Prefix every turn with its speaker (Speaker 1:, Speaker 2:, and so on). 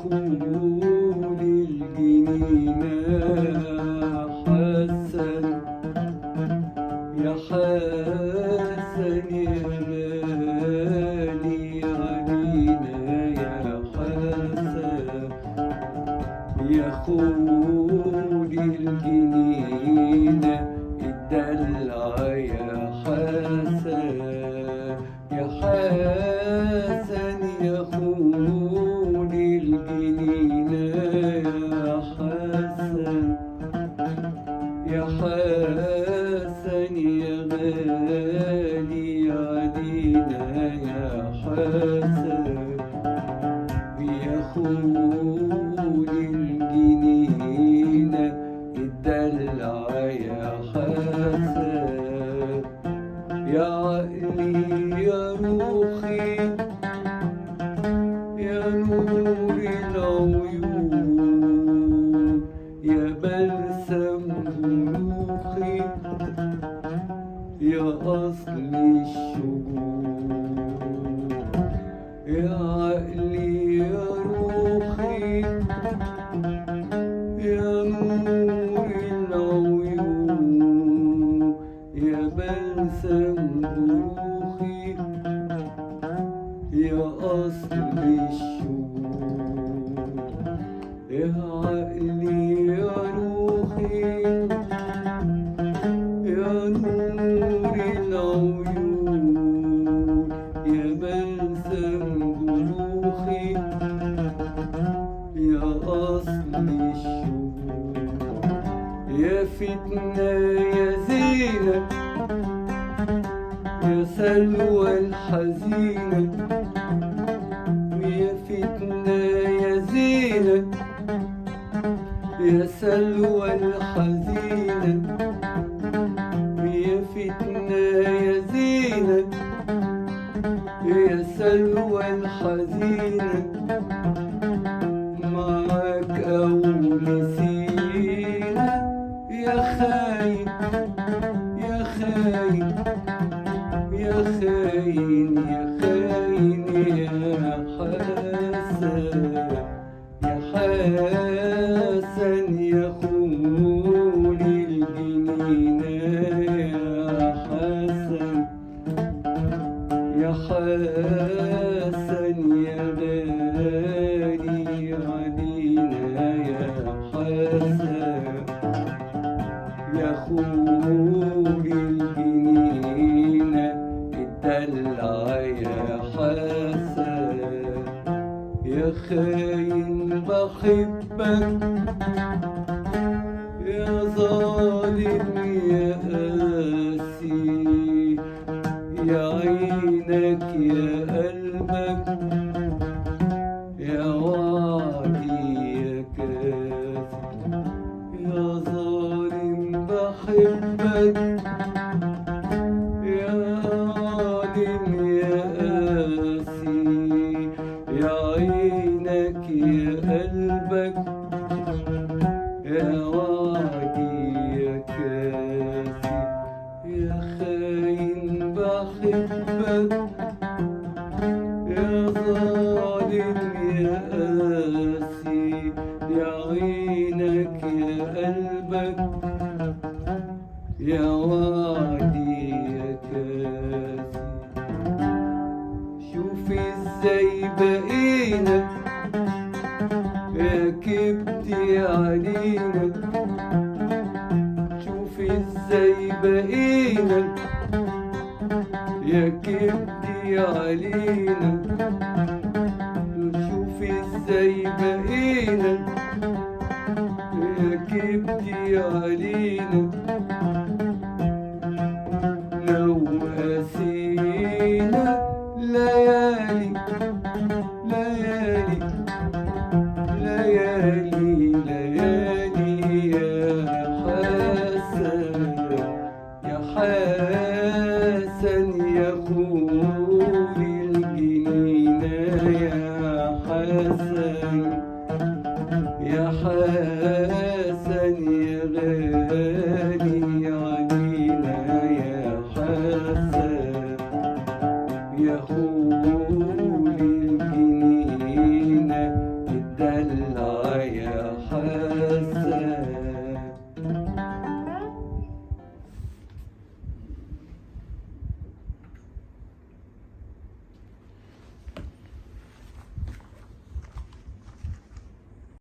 Speaker 1: دخول الجنينة حسن يا حسن يا غالي علينا يا حسن يا خول الجنينة الدلع يا حسن يا حسن يا خول الجنينة يا حسن يا حسن يا غالي علينا يا حسن يا خول الجنينة الدلع يا حسن يا عقلي يا روحي يا نور العيون يا بلسم جنوخي يا أصل الشجون يا عقلي يا روحي يا نور العيون يا بلسم جنوخي يا أصل الشجون يا عقلي يا روحي يا نور العيون يا بلسم جنوخي يا أصل الشجون يا فتنة يا زينة يا سلوى الحزينة يا فتنة يا زينة يا سلوى الحزينة يا فتنة يا زينة يا سلوى الحزينة معاك أو نسينا يا خاين يا خاين يا خاين يا خاين يا حسن يا حسن يا خول الجنينة يا حسن يا حسن يا غالي علينا يا حسن يا خول الجنينة الدلع يا حسن يا خاين بحبك يا ظالم يا قاسي يا عينك يا قلبك يا وعدي يا كافي يا ظالم بحبك يا ظالم يا قاسي يا عينك يا قلبك يا وعدي يا كافي يا خاين بحبك يا ظالم يا قاسي يا عينك يا قلبك يا وعدي يا كافي شوف ازاي بقينا يا كبتي علينا شوف ازاي بقينا يا كبتي علينا شوف ازاي بقينا يا كبتي علينا لو قاسينا ليالي ليالي ليالي